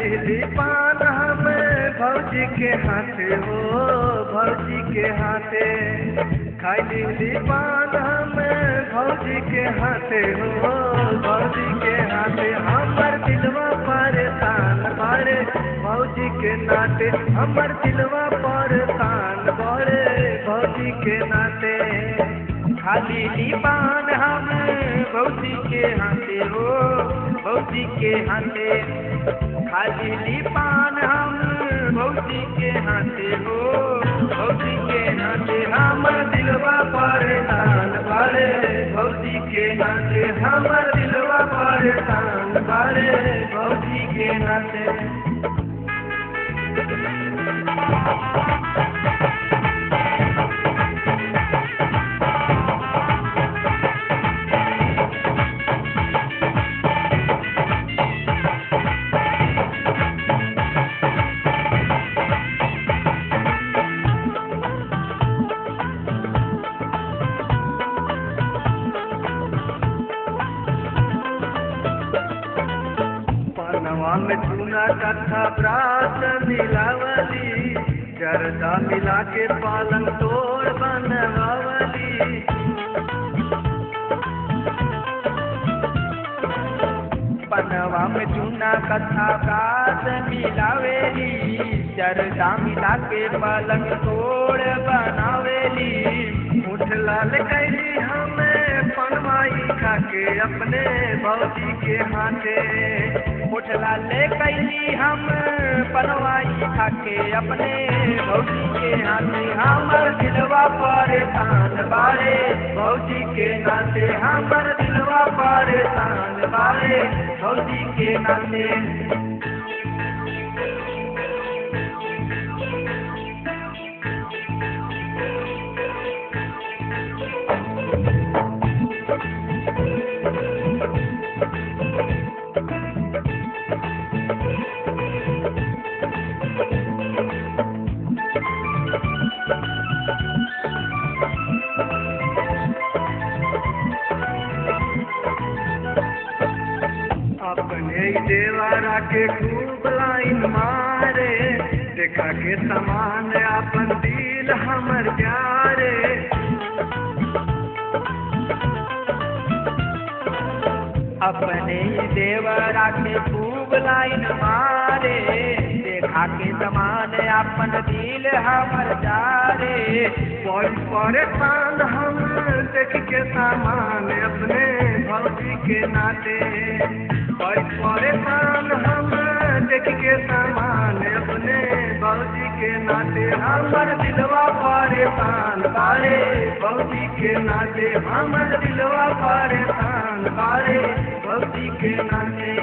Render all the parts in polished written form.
दिल्ली पान हमें भौजी के हाथे हो, भौजी के हाथे खाई दिल्ली पान हमें भौजी के हाथे हो, भौजी के हाथे हमर दिलवा परेशान बारे भौजी के नाते, हमर दिलवा परेशान बारे भौजी के नाते। खाली दीपान हम भौजी के हाथे हो, भौजी के हाथे खाली दीपान हम भौजी के हाथे हो, भौजी के हाथे हमर दिलवा परेशान बारे भौजी के नाते, हमर दिलवा परेशान बारे भौजी के नाते। में चूना कथा प्रात मिलावली, जरदा मिला के पालन तोड़ बनवावली। पनवा में चूना कथा प्रात मिलावेली, जरदा मिला के पालन तोड़ बनावेली। मुठ लाल कैली हमें पनवाई खा के अपने भौजी के हाथे, उठला ले कैली हम पनवाई खाके अपने भौजी के हाथे। हमर दिलवा परेशान बारे भौजी के नाते, हमर दिलवा परेशान बारे भौजी के नाते। अपने देवारा के खूब लाइन मारे, देखा के समान अपन दिल हमर प्यारे। अपने देवरा के खूब लाइन मारे, देखा के समान अपन दिल हमर प्यारे। परेशान हम देख के सामान अपने भौजी के नाते, परेशान हम देख के सामान अपने भौजी के नाते। हमर दिलवा परेशान बारे भौजी के नाते, हमर दिलवा परेशान बारे भौजी के नाते।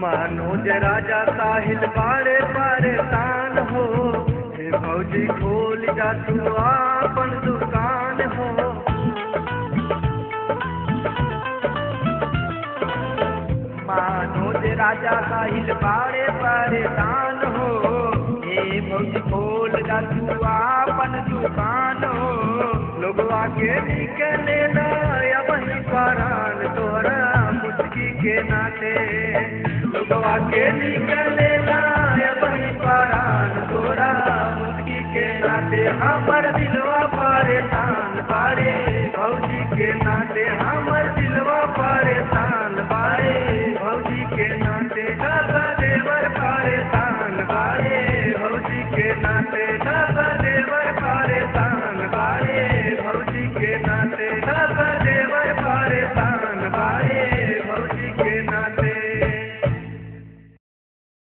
मनोज राजा साहिल बारे परेशान हो, हे भौजी खोल जा तू अपन दुकान हो। मनोज राजा साहिल बारे परेशान हो, हे भौजी खोल जा तू अपन दुकान हो। लोगवा के निकले वही परान तोरा मुस्की के नाते, लोगवा के निकले वही परान तोरा मुस्की के नाते। हमर दिलवा परेशान बारे भौजी के नाते, हमर दिलवा परेशान बारे भौजी के नाते। देवर परेशान बारे भौजी के नाते। खबर